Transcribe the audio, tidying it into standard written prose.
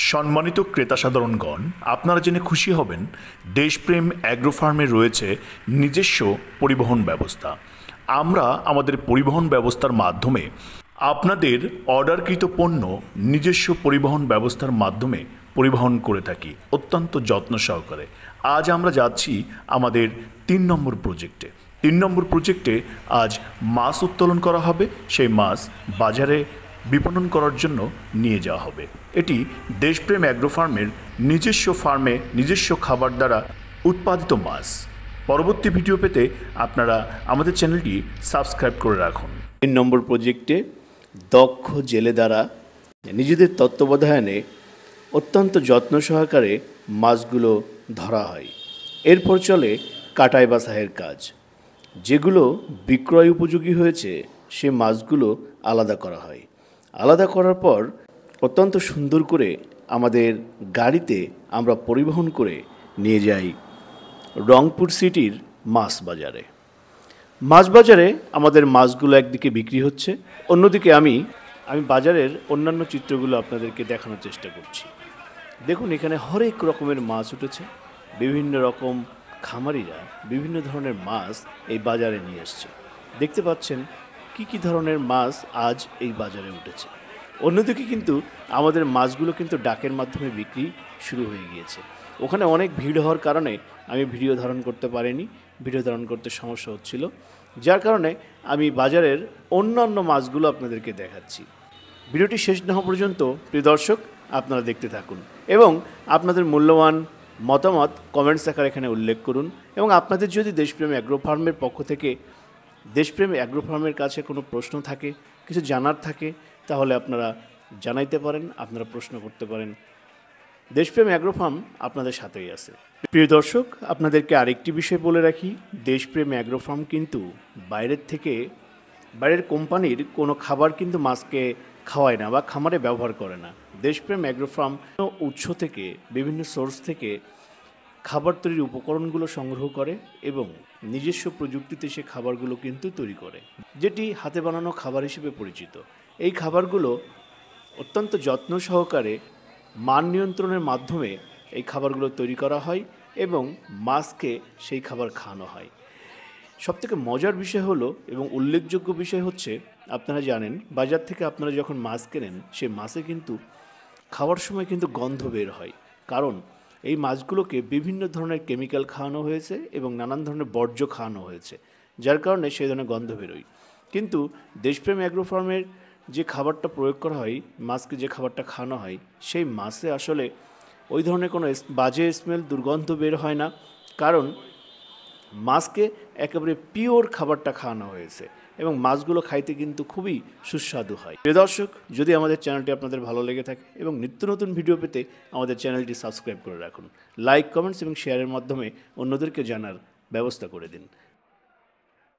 সম্মানিত ক্রেতা সাধারণগণ, আপনারা জেনে খুশি হবেন দেশপ্রেম অ্যাগ্রো ফার্মে রয়েছে নিজস্ব পরিবহন ব্যবস্থা। আমরা আমাদের পরিবহন ব্যবস্থার মাধ্যমে আপনাদের অর্ডারকৃত পণ্য নিজস্ব পরিবহন ব্যবস্থার মাধ্যমে পরিবহন করে থাকি অত্যন্ত যত্ন সহকারে। আজ আমরা যাচ্ছি আমাদের ৩ নম্বর প্রজেক্টে। ৩ নম্বর প্রজেক্টে আজ মাছ উত্তোলন করা হবে। সেই মাছ বাজারে বিপণন করার জন্য নিয়ে যাওয়া হবে। এটি দেশপ্রেম অ্যাগ্রো ফার্মের নিজস্ব ফার্মে নিজস্ব খাবার দ্বারা উৎপাদিত মাছ। পরবর্তী ভিডিও পেতে আপনারা আমাদের চ্যানেলটি সাবস্ক্রাইব করে রাখুন। ৩ নম্বর প্রজেক্টে দক্ষ জেলে দ্বারা নিজেদের তত্ত্বাবধানে অত্যন্ত যত্ন সহকারে মাছগুলো ধরা হয়। এরপর চলে কাটাই বাছাইয়ের কাজ। যেগুলো বিক্রয় উপযোগী হয়েছে সে মাছগুলো আলাদা করা হয়। আলাদা করার পর অত্যন্ত সুন্দর করে আমাদের গাড়িতে আমরা পরিবহন করে নিয়ে যাই রংপুর সিটির মাছ বাজারে। মাছ বাজারে আমাদের মাছগুলো একদিকে বিক্রি হচ্ছে, অন্যদিকে আমি বাজারের অন্যান্য চিত্রগুলো আপনাদেরকে দেখানোর চেষ্টা করছি। দেখুন, এখানে হরেক রকমের মাছ উঠেছে। বিভিন্ন রকম খামারিরা বিভিন্ন ধরনের মাছ এই বাজারে নিয়ে এসছে। দেখতে পাচ্ছেন কি ধরনের মাছ আজ এই বাজারে উঠেছে। অন্যদিকে কিন্তু আমাদের মাছগুলো কিন্তু ডাকের মাধ্যমে বিক্রি শুরু হয়ে গিয়েছে। ওখানে অনেক ভিড় হওয়ার কারণে আমি ভিডিও ধারণ করতে পারিনি, ভিডিও ধারণ করতে সমস্যা হচ্ছিল, যার কারণে আমি বাজারের অন্যান্য মাছগুলো আপনাদেরকে দেখাচ্ছি। ভিডিওটি শেষ না হওয়া পর্যন্ত প্রিয় দর্শক আপনারা দেখতে থাকুন এবং আপনাদের মূল্যবান মতামত কমেন্টস আকারে এখানে উল্লেখ করুন। এবং আপনাদের যদি দেশপ্রেম অ্যাগ্রো ফার্মের পক্ষ থেকে দেশপ্রেম অ্যাগ্রো ফার্মের কাছে কোনো প্রশ্ন থাকে, কিছু জানার থাকে, তাহলে আপনারা জানাইতে পারেন, আপনারা প্রশ্ন করতে পারেন। দেশপ্রেম অ্যাগ্রো ফার্ম আপনাদের সাথেই আছে। প্রিয় দর্শক, আপনাদেরকে আরেকটি বিষয় বলে রাখি, দেশপ্রেম অ্যাগ্রো ফার্ম কিন্তু বাইরের কোম্পানির কোনো খাবার কিন্তু মাছকে খাওয়ায় না বা খামারে ব্যবহার করে না। দেশপ্রেম অ্যাগ্রো ফার্ম উৎস থেকে, বিভিন্ন সোর্স থেকে খাবার তৈরির উপকরণগুলো সংগ্রহ করে এবং নিজস্ব প্রযুক্তিতে সে খাবারগুলো কিন্তু তৈরি করে, যেটি হাতে বানানো খাবার হিসেবে পরিচিত। এই খাবারগুলো অত্যন্ত যত্ন সহকারে মান নিয়ন্ত্রণের মাধ্যমে এই খাবারগুলো তৈরি করা হয় এবং মাছকে সেই খাবার খাওয়ানো হয়। সবথেকে মজার বিষয় হলো এবং উল্লেখযোগ্য বিষয় হচ্ছে, আপনারা জানেন বাজার থেকে আপনারা যখন মাছ কেনেন সে মাছে কিন্তু খাওয়ার সময় কিন্তু গন্ধ বের হয়, কারণ এই মাছগুলোকে বিভিন্ন ধরনের কেমিক্যাল খাওয়ানো হয়েছে এবং নানান ধরনের বর্জ্য খাওয়ানো হয়েছে, যার কারণে সেই ধরনের গন্ধ বেরোয়। কিন্তু দেশপ্রেম অ্যাগ্রো ফার্মের যে খাবারটা প্রয়োগ করা হয়, মাছকে যে খাবারটা খাওয়ানো হয়, সেই মাছে আসলে ওই ধরনের কোনো বাজে স্মেল, দুর্গন্ধ বের হয় না, কারণ মাছকে একেবারে পিওর খাবারটা খাওয়ানো হয়েছে এবং মাছগুলো খাইতে কিন্তু খুবই সুস্বাদু হয়। প্রিয় দর্শক, যদি আমাদের চ্যানেলটি আপনাদের ভালো লেগে থাকে এবং নিত্য নতুন ভিডিও পেতে আমাদের চ্যানেলটি সাবস্ক্রাইব করে রাখুন। লাইক, কমেন্টস এবং শেয়ারের মাধ্যমে অন্যদেরকে জানার ব্যবস্থা করে দিন।